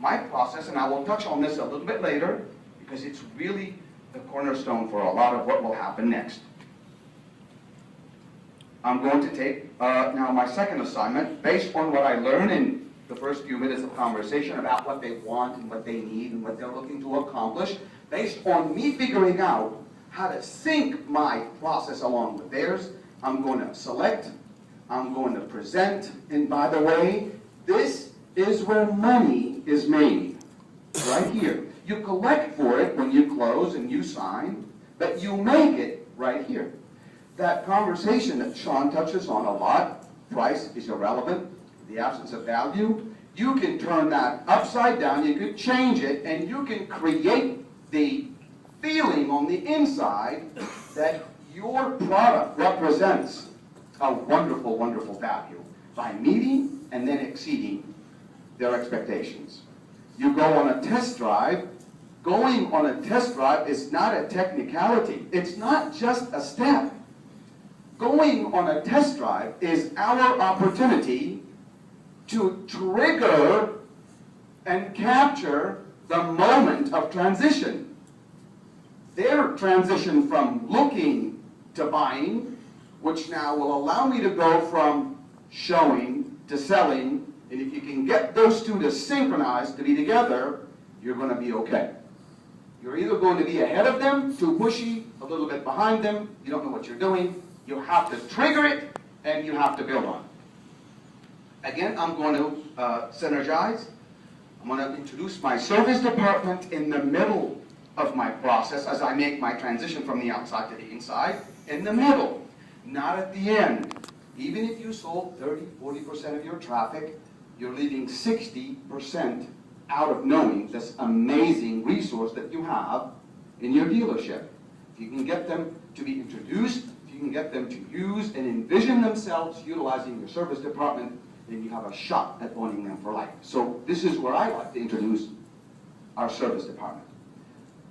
my process, and I will touch on this a little bit later, because it's really the cornerstone for a lot of what will happen next. I'm going to take now my second assignment, based on what I learned in the first few minutes of conversation about what they want and what they need and what they're looking to accomplish, based on me figuring out how to sync my process along with theirs. I'm going to select, I'm going to present, and by the way, this is where money is made, right here. You collect for it when you close and you sign, but you make it right here. That conversation that Sean touches on a lot, price is irrelevant, the absence of value, you can turn that upside down, you could change it, and you can create the feeling on the inside that your product represents a wonderful, wonderful value by meeting and then exceeding their expectations. You go on a test drive. Going on a test drive is not a technicality. It's not just a step. Going on a test drive is our opportunity to trigger and capture the moment of transition. Their transition from looking to buying, which now will allow me to go from showing to selling, and if you can get those two to synchronize, to be together, you're going to be okay. You're either going to be ahead of them, too pushy, a little bit behind them, you don't know what you're doing. You have to trigger it, and you have to build on it. Again, I'm going to synergize. I'm going to introduce my service department in the middle of my process as I make my transition from the outside to the inside. In the middle, not at the end. Even if you sold 30, 40% of your traffic, you're leaving 60% out of knowing this amazing resource that you have in your dealership. If you can get them to be introduced, if you can get them to use and envision themselves utilizing your service department, then you have a shot at owning them for life. So this is where I like to introduce our service department.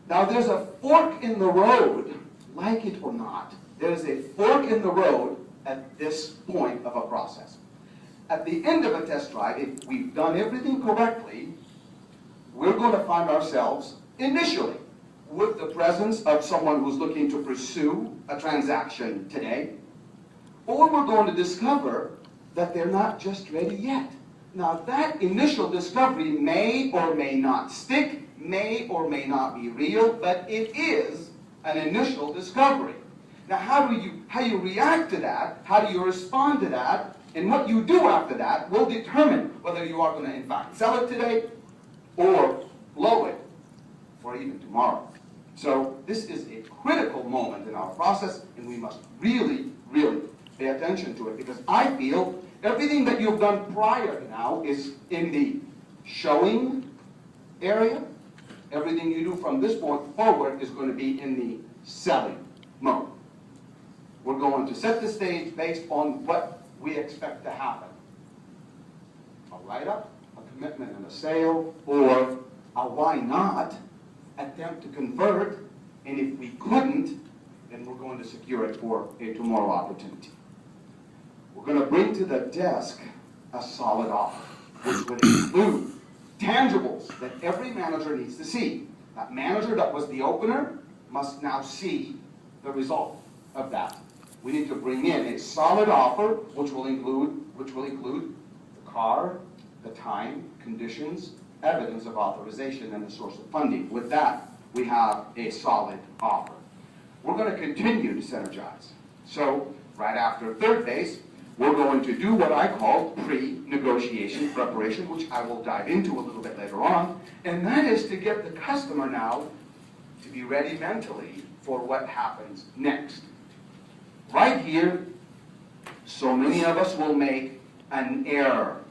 Now there's a fork in the road, like it or not. There's a fork in the road at this point of a process. At the end of a test drive, if we've done everything correctly, we're going to find ourselves initially with the presence of someone who's looking to pursue a transaction today, or we're going to discover that they're not just ready yet. Now that initial discovery may or may not stick, may or may not be real, but it is an initial discovery. Now how you react to that, how do you respond to that, and what you do after that will determine whether you are going to in fact sell it today or blow it for even tomorrow. So this is a critical moment in our process, and we must really, really pay attention to it, because I feel everything that you've done prior to now is in the showing area. Everything you do from this point forward is going to be in the selling mode. We're going to set the stage based on what we expect to happen. A write-up, a commitment and a sale, or a why not attempt to convert, and if we couldn't, then we're going to secure it for a tomorrow opportunity. We're going to bring to the desk a solid offer, which would include tangibles that every manager needs to see. That manager that was the opener must now see the result of that. We need to bring in a solid offer, which will include the car, the time, conditions, evidence of authorization, and the source of funding. With that, we have a solid offer. We're going to continue to synergize. So right after third base, we're going to do what I call pre-negotiation preparation, which I will dive into a little bit later on, and that is to get the customer now to be ready mentally for what happens next. Right here, so many of us will make an error,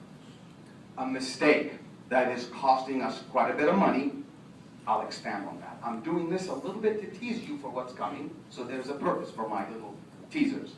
a mistake that is costing us quite a bit of money. I'll expand on that. I'm doing this a little bit to tease you for what's coming, so there's a purpose for my little teasers.